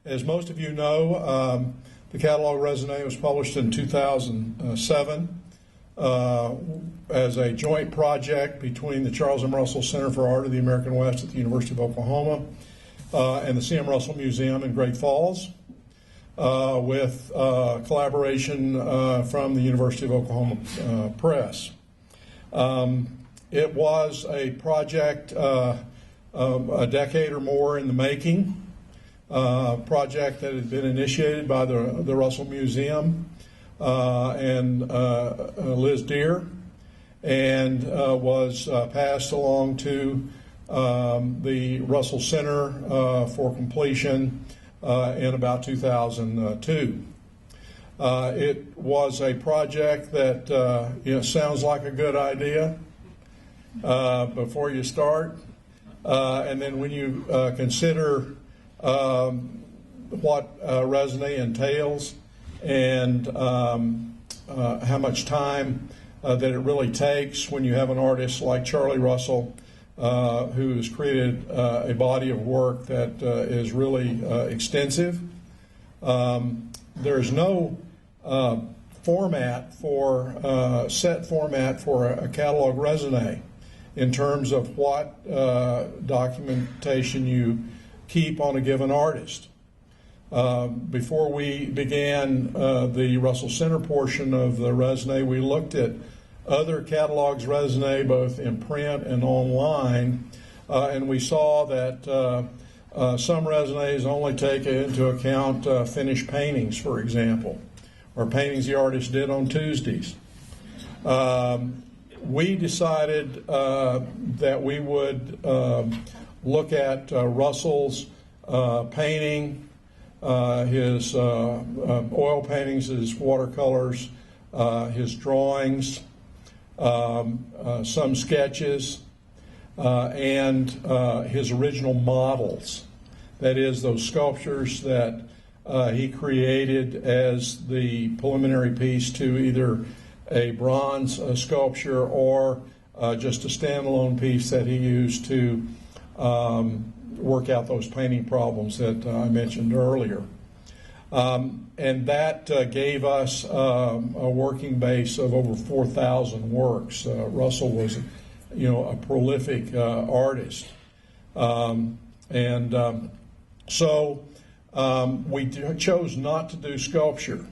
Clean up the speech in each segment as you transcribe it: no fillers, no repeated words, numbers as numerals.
As most of you know, the catalog raisonné was published in 2007 as a joint project between the Charles M. Russell Center for Art of the American West at the University of Oklahoma and the C.M. Russell Museum in Great Falls, with collaboration from the University of Oklahoma Press. It was a project a decade or more in the making, project that had been initiated by the Russell Museum and Liz Deere, and was passed along to the Russell Center for completion in about 2002. It was a project that sounds like a good idea before you start, and then when you consider what raisonné entails and how much time that it really takes when you have an artist like Charlie Russell, who has created a body of work that is really extensive. There's no set format for a catalog raisonné in terms of what documentation you keep on a given artist. Before we began the Russell Center portion of the raisonné, we looked at other catalogs raisonné, both in print and online, and we saw that some raisonnés only take into account finished paintings, for example, or paintings the artist did on Tuesdays. We decided that we would look at Russell's painting, his oil paintings, his watercolors, his drawings, some sketches, and his original models. That is, those sculptures that he created as the preliminary piece to either a bronze sculpture or just a standalone piece that he used to work out those painting problems that I mentioned earlier. And that gave us a working base of over 4,000 works. Russell was, a prolific artist. So we chose not to do sculpture.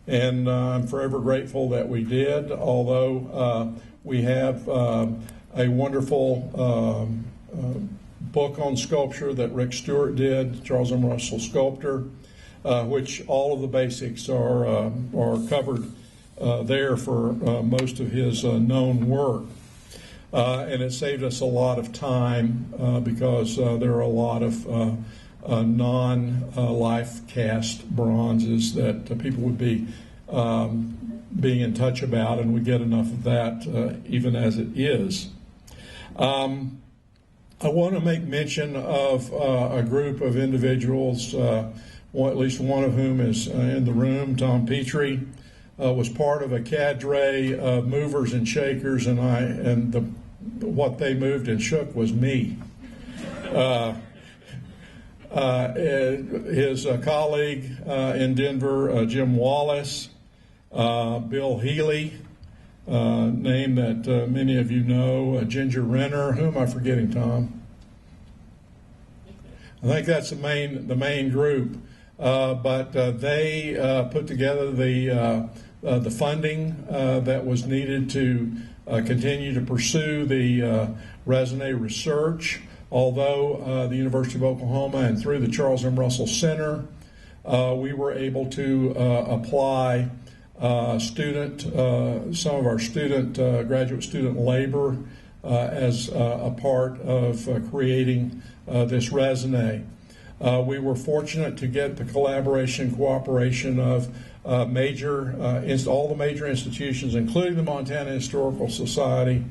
And I'm forever grateful that we did, although we have a wonderful book on sculpture that Rick Stewart did, Charles M. Russell Sculptor, which all of the basics are covered there for most of his known work. And it saved us a lot of time because there are a lot of non-life cast bronzes that people would be being in touch about, and we get enough of that even as it is. I want to make mention of a group of individuals, at least one of whom is in the room. Tom Petrie was part of a cadre of movers and shakers, and what they moved and shook was me. His colleague in Denver, Jim Wallace, Bill Healy, name that many of you know, Ginger Renner. Who am I forgetting, Tom? I think that's the main group. But they put together the funding that was needed to continue to pursue the raisonné research. Although the University of Oklahoma and through the Charles M. Russell Center, we were able to apply some of our graduate student labor as a part of creating this raisonné. We were fortunate to get the collaboration and cooperation of all the major institutions, including the Montana Historical Society.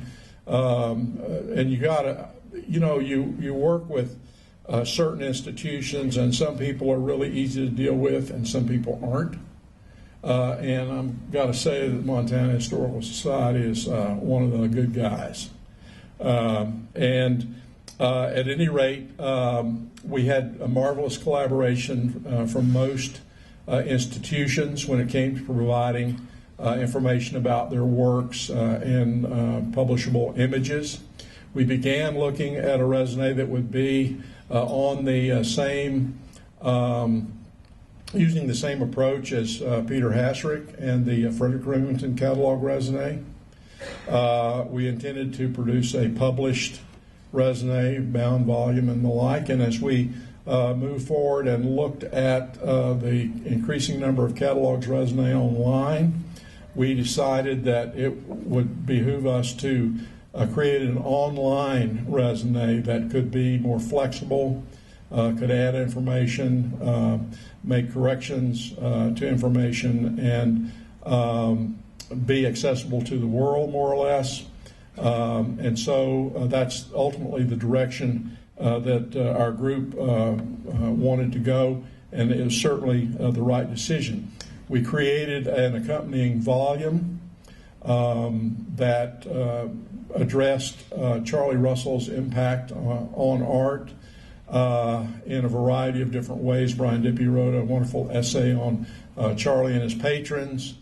And you work with certain institutions, and some people are really easy to deal with, and some people aren't. And I've got to say that the Montana Historical Society is one of the good guys. And At any rate, we had a marvelous collaboration from most institutions when it came to providing information about their works and publishable images. We began looking at a raisonné that would be on the same, using the same approach as Peter Hasrick and the Frederick Remington catalog raisonné. We intended to produce a published raisonné, bound volume, and the like. And as we moved forward and looked at the increasing number of catalogs raisonné online, we decided that it would behoove us to create an online raisonné that could be more flexible, could add information, make corrections to information, and be accessible to the world, more or less. And so that's ultimately the direction that our group wanted to go, and it was certainly the right decision. We created an accompanying volume that addressed Charlie Russell's impact on art in a variety of different ways. Brian Dippy wrote a wonderful essay on Charlie and his patrons.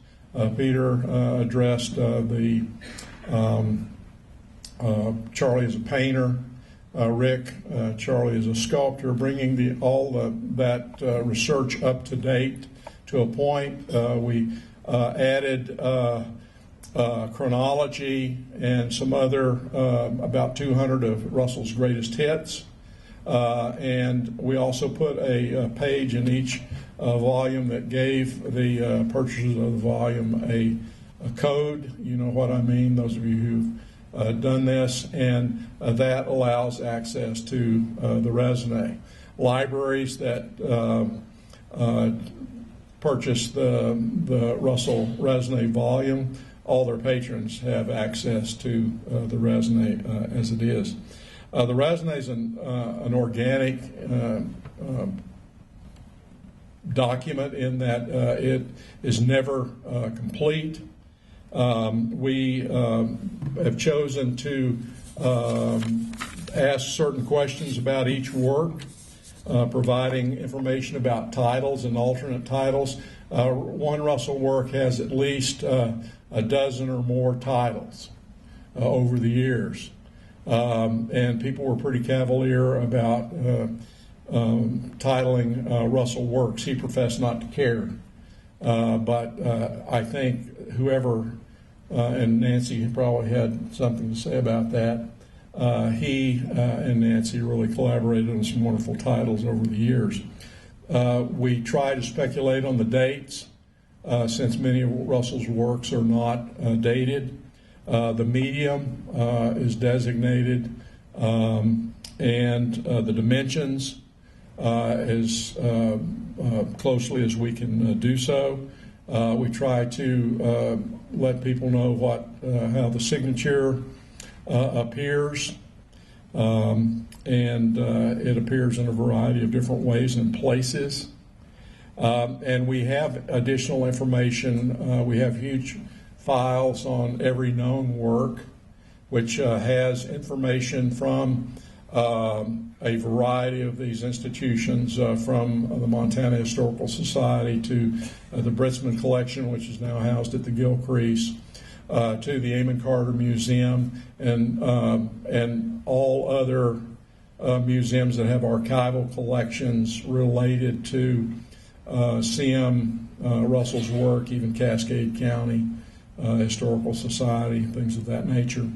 Peter addressed the Charlie as a painter. Rick, Charlie as a sculptor, bringing that research up to date to a point. We added chronology and some other, about 200 of Russell's greatest hits. And we also put a page in each volume that gave the purchasers of the volume a code. You know what I mean, those of you who've done this, and that allows access to the raisonné. Libraries that purchase the Russell raisonné volume, all their patrons have access to the raisonné as it is. The raisonné is an organic document in that it is never complete. We have chosen to ask certain questions about each work, providing information about titles and alternate titles. One Russell work has at least a dozen or more titles over the years. And people were pretty cavalier about titling Russell works. He professed not to care. But I think whoever, and Nancy probably had something to say about that, he and Nancy really collaborated on some wonderful titles over the years. We try to speculate on the dates, since many of Russell's works are not dated. The medium is designated, and the dimensions as closely as we can do so. We try to let people know how the signature appears, and it appears in a variety of different ways and places. And we have additional information. We have huge files on every known work, which has information from a variety of these institutions, from the Montana Historical Society to the Britzman Collection, which is now housed at the Gilcrease, to the Amon Carter Museum, and all other museums that have archival collections related to C.M. Russell's work, even Cascade County Historical Society, things of that nature.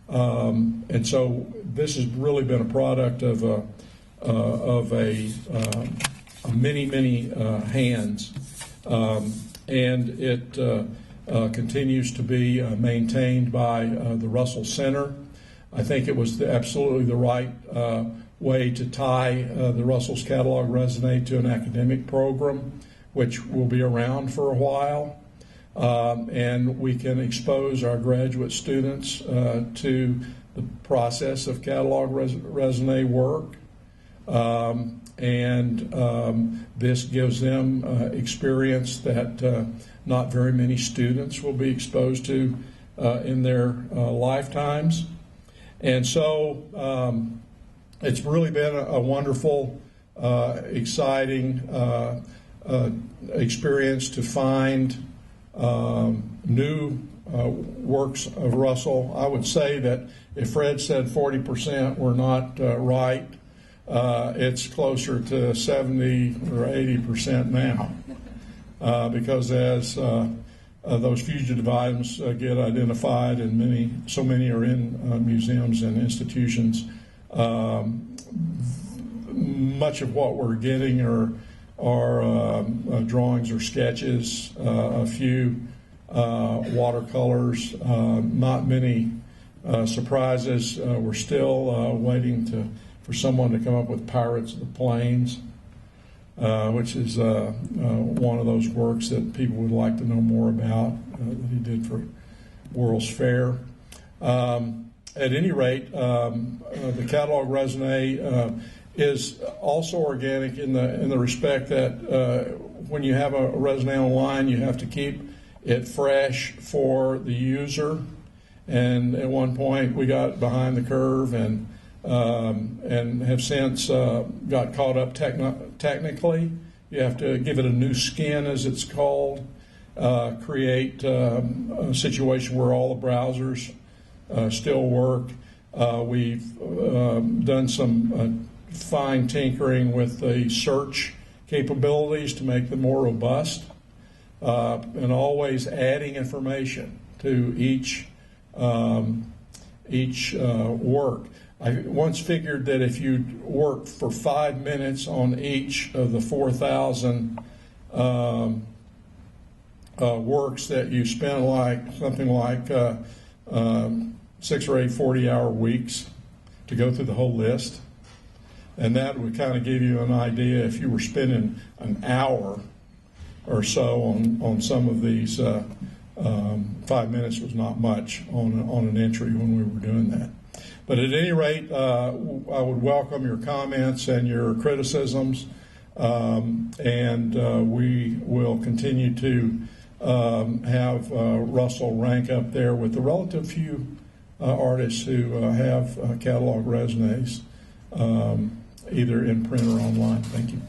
And so this has really been a product of many hands, and it continues to be maintained by the Russell Center. I think it was absolutely the right way to tie the Russell's Catalog raisonné to an academic program, which will be around for a while. And we can expose our graduate students to the process of catalog raisonné work. This gives them experience that not very many students will be exposed to in their lifetimes. And so It's really been a wonderful, exciting experience to find new works of Russell. I would say that if Fred said 40% were not right, it's closer to 70 or 80% now, because as those fugitive items get identified, and so many are in museums and institutions, much of what we're getting are drawings or sketches, a few watercolors, not many surprises. We're still waiting for someone to come up with Pirates of the Plains, which is one of those works that people would like to know more about, that he did for World's Fair. At any rate, the catalog raisonné is also organic in the respect that when you have a raisonné online, you have to keep it fresh for the user. And at one point, we got behind the curve and have since got caught up technically. You have to give it a new skin, as it's called, create a situation where all the browsers still work. We've done some fine tinkering with the search capabilities to make them more robust, and always adding information to each work. I once figured that if you work for 5 minutes on each of the 4,000 works, that you spend something like 6 or 8 40-hour weeks to go through the whole list. And that would kind of give you an idea if you were spending an hour or so on some of these. 5 minutes was not much on an entry when we were doing that. But at any rate, I would welcome your comments and your criticisms, and we will continue to have Russell rank up there with the relative few artists who have catalog raisonnés, either in print or online. Thank you.